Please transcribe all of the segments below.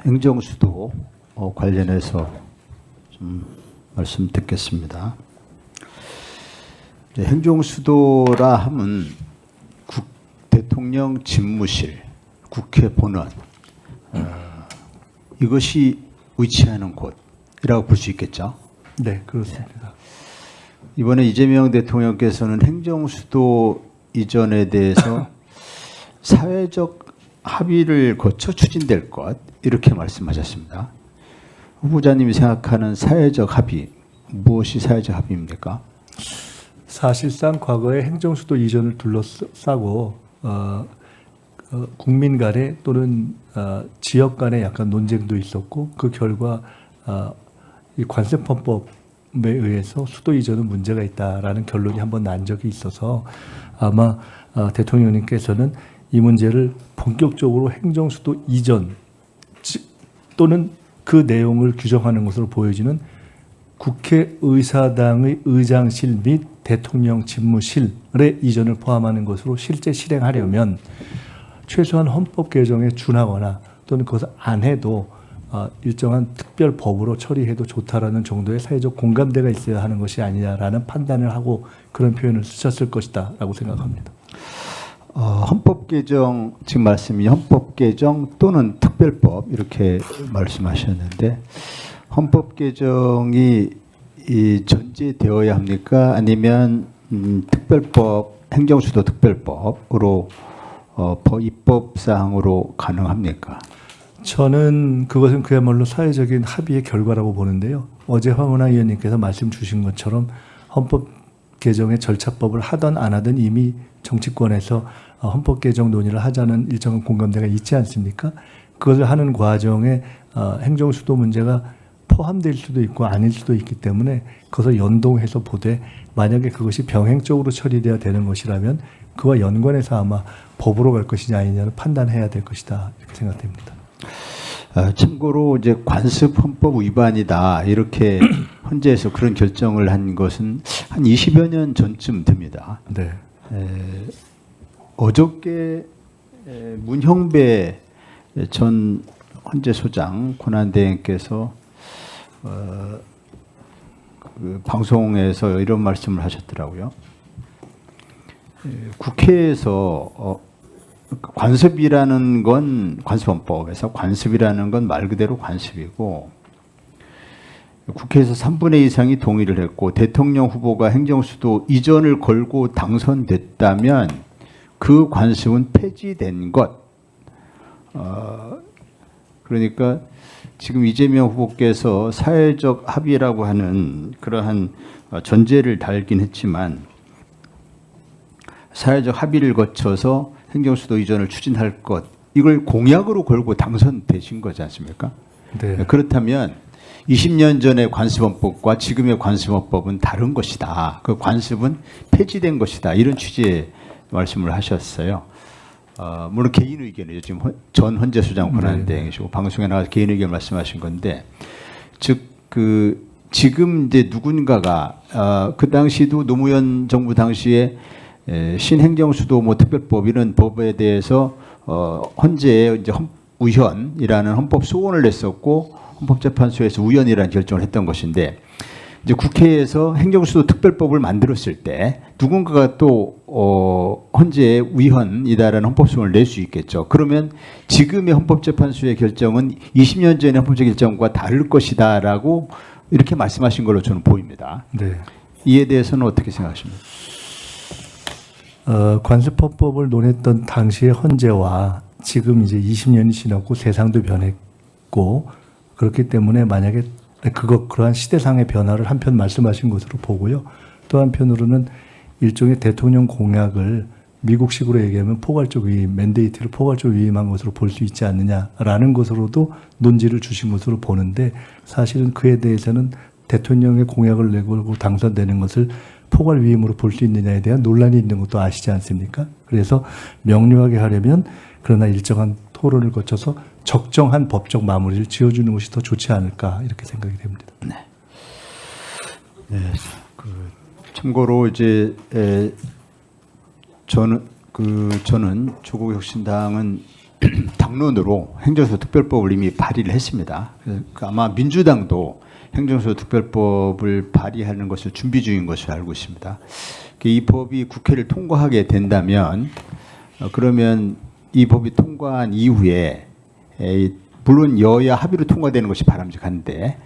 행정수도 관련해서 좀 말씀 듣겠습니다. 행정수도라 하면 대통령 집무실, 국회 본원 이것이 위치하는 곳이라고 볼 수 있겠죠. 네, 그렇습니다. 이번에 이재명 대통령께서는 행정수도 이전에 대해서 사회적 합의를 거쳐 추진될 것 이렇게 말씀하셨습니다. 후보자님이 생각하는 사회적 합의, 무엇이 사회적 합의입니까? 사실상 과거에 행정수도 이전을 둘러싸고 국민 간에 또는 지역 간에 약간 논쟁도 있었고 그 결과 이 관세헌법에 의해서 수도 이전은 문제가 있다라는 결론이 한번 난 적이 있어서 아마 대통령님께서는 이 문제를 본격적으로 행정수도 이전 또는 그 내용을 규정하는 것으로 보여지는 국회의사당의 의장실 및 대통령 집무실의 이전을 포함하는 것으로 실제 실행하려면 최소한 헌법 개정에 준하거나 또는 그것을 안 해도 일정한 특별법으로 처리해도 좋다라는 정도의 사회적 공감대가 있어야 하는 것이 아니냐라는 판단을 하고 그런 표현을 쓰셨을 것이다라고 생각합니다. 헌법 개정, 지금 말씀이 헌법 개정 또는 특별법 이렇게 말씀하셨는데 헌법 개정이 전제되어야 합니까? 아니면 특별법, 행정수도 특별법으로 입법 사항으로 가능합니까? 저는 그것은 그야말로 사회적인 합의의 결과라고 보는데요. 어제 황운하 의원님께서 말씀 주신 것처럼 헌법 개정의 절차법을 하든 안 하든 이미 정치권에서 헌법 개정 논의를 하자는 일정한 공감대가 있지 않습니까? 그것을 하는 과정에 행정수도 문제가 포함될 수도 있고 아닐 수도 있기 때문에 그것을 연동해서 보되 만약에 그것이 병행적으로 처리돼야 되는 것이라면 그와 연관해서 아마 법으로 갈 것이냐 아니냐를 판단해야 될 것이다 이렇게 생각됩니다. 참고로 이제 관습 헌법 위반이다 이렇게 헌재에서 그런 결정을 한 것은 한 20여 년 전쯤 됩니다. 네. 어저께 문형배 전 헌재소장 권한대행께서 그 방송에서 이런 말씀을 하셨더라고요. 국회에서 관습이라는 건 관습헌법에서 관습이라는 건 말 그대로 관습이고 국회에서 3분의 2 이상이 동의를 했고 대통령 후보가 행정수도 이전을 걸고 당선됐다면 그 관습은 폐지된 것. 그러니까 지금 이재명 후보께서 사회적 합의라고 하는 그러한 전제를 달긴 했지만 사회적 합의를 거쳐서 행정수도 이전을 추진할 것 이걸 공약으로 걸고 당선되신 거지 않습니까? 네. 그렇다면 20년 전의 관습헌법과 지금의 관습헌법은 다른 것이다. 그 관습은 폐지된 것이다. 이런 취지의 말씀을 하셨어요. 물론 개인 의견이죠. 지금 전 헌재소장 권한대행이시고 방송에 나가서 개인 의견 말씀하신 건데, 즉 지금 이제 누군가가 그 당시도 노무현 정부 당시에 신행정수도 특별법 이런 법에 대해서 헌재에 이제 우현이라는 헌법 소원을 냈었고 헌법재판소에서 우연이라는 결정을 했던 것인데 이제 국회에서 행정수도 특별법을 만들었을 때 누군가가 또 헌재에 위헌이다라는 헌법소원을 낼 수 있겠죠. 그러면 지금의 헌법재판소의 결정은 20년 전의 헌법적 결정과 다를 것이다라고 이렇게 말씀하신 걸로 저는 보입니다. 네. 이에 대해서는 어떻게 생각하십니까? 관습헌법을 논했던 당시의 헌재와 지금 이제 20년이 지났고 세상도 변했고 그렇기 때문에 만약에 그러한 시대상의 변화를 한편 말씀하신 것으로 보고요. 또 한편으로는 일종의 대통령 공약을 미국식으로 얘기하면 포괄적 위임, 맨데이트를 포괄적 위임한 것으로 볼 수 있지 않느냐라는 것으로도 논지를 주신 것으로 보는데 사실은 그에 대해서는 대통령의 공약을 내걸고 당선되는 것을 포괄 위임으로 볼 수 있느냐에 대한 논란이 있는 것도 아시지 않습니까? 그래서 명료하게 하려면 그러나 일정한 토론을 거쳐서 적정한 법적 마무리를 지어주는 것이 더 좋지 않을까 이렇게 생각이 됩니다. 네. 참고로 이제 저는 조국혁신당은 당 당론으로 행정소득별법을 이미 발의를 했습니다. 그래서 아마 민주당도 행정소득별법을 발의하는 것을 준비 중인 것으로 알고 있습니다. 이 법이 국회를 통과하게 된다면 그러면 이 법이 통과한 이후에 물론 여야 합의로 통과되는 것이 바람직한데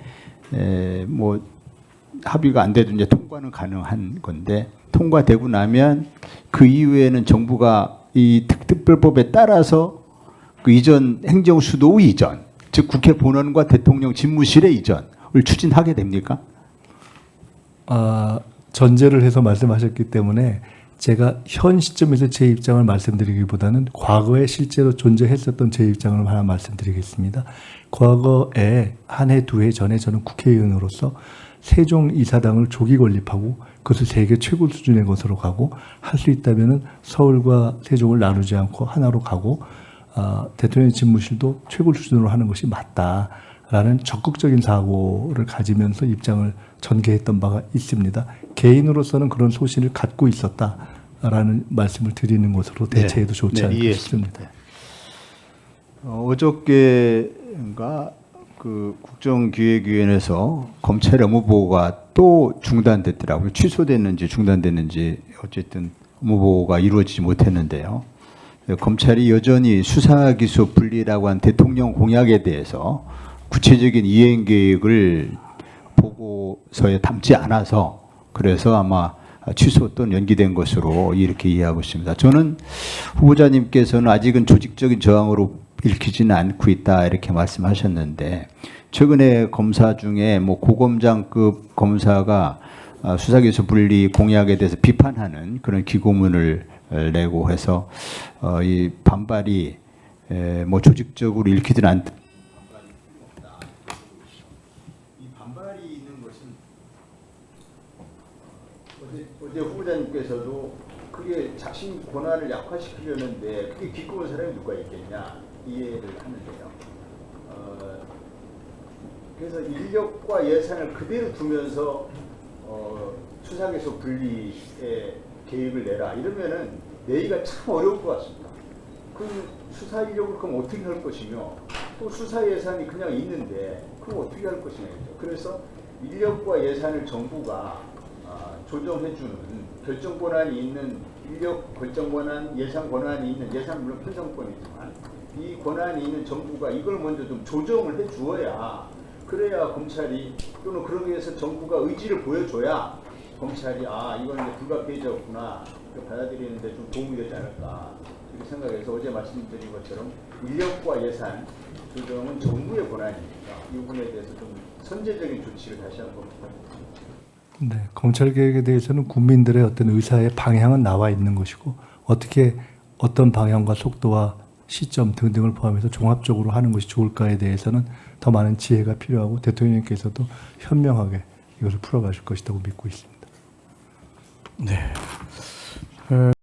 뭐 합의가 안 돼도 이제 통과는 가능한 건데 통과되고 나면 그 이후에는 정부가 이 특별법에 따라서 그 이전 행정수도 이전, 즉 국회 본원과 대통령 집무실의 이전을 추진하게 됩니까? 전제를 해서 말씀하셨기 때문에 제가 현 시점에서 제 입장을 말씀드리기보다는 과거에 실제로 존재했었던 제 입장을 하나 말씀드리겠습니다. 과거에 한 해, 두 해 전에 저는 국회의원으로서 세종이사당을 조기 건립하고 그것을 세계 최고 수준의 것으로 가고 할 수 있다면 서울과 세종을 나누지 않고 하나로 가고 대통령 집무실도 최고 수준으로 하는 것이 맞다라는 적극적인 사고를 가지면서 입장을 전개했던 바가 있습니다. 개인으로서는 그런 소신을 갖고 있었다라는 말씀을 드리는 것으로 대체해도 좋지 않을까 싶습니다. 어저께인가 그 국정기획위원회에서 검찰 업무보고가 또 중단됐더라고요. 취소됐는지 중단됐는지 어쨌든 업무보고가 이루어지지 못했는데요. 검찰이 여전히 수사기소 분리라고 한 대통령 공약에 대해서 구체적인 이행 계획을 보고서에 담지 않아서 그래서 아마 취소 또는 연기된 것으로 이렇게 이해하고 있습니다. 저는 후보자님께서는 아직은 조직적인 저항으로 읽히지는 않고 있다 이렇게 말씀하셨는데 최근에 검사 중에 뭐 고검장급 검사가 수사기소 분리 공약에 대해서 비판하는 그런 기고문을 내고 해서 이 반발이 뭐 조직적으로 읽히지는 않다. 이 반발이 있는 것은 어제 후보자님께서도 그게 자신 권한을 약화시키려는데 그게 기꺼운 사람이 누가 있겠냐 이해를 하는데요. 그래서 인력과 예산을 그대로 두면서 수사기소 분리에 계획을 내라 이러면은 내기가 참 어려울 것 같습니다. 그 수사 인력을 그럼 어떻게 할 것이며 또 수사 예산이 그냥 있는데 그럼 어떻게 할 것이냐. 그래서 인력과 예산을 정부가 조정해주는 결정 권한이 있는 인력 결정 권한, 예산 권한이 있는 예산 물론 편성권이지만 이 권한이 있는 정부가 이걸 먼저 좀 조정을 해주어야 그래야 검찰이 또는 그러기 위해서 정부가 의지를 보여줘야 검찰이 이건 이제 불가피해졌구나 받아들이는데 좀 도움이 되지 않을까 이렇게 생각해서 어제 말씀드린 것처럼 인력과 예산 조정은 정부의 권한이니까 이 부분에 대해서 좀 선제적인 조치를 다시 한번 부탁드립니다. 네, 검찰 개혁에 대해서는 국민들의 어떤 의사의 방향은 나와 있는 것이고 어떻게 어떤 방향과 속도와 시점 등등을 포함해서 종합적으로 하는 것이 좋을까에 대해서는 더 많은 지혜가 필요하고 대통령께서도 현명하게 이것을 풀어가실 것이라고 믿고 있습니다. 네.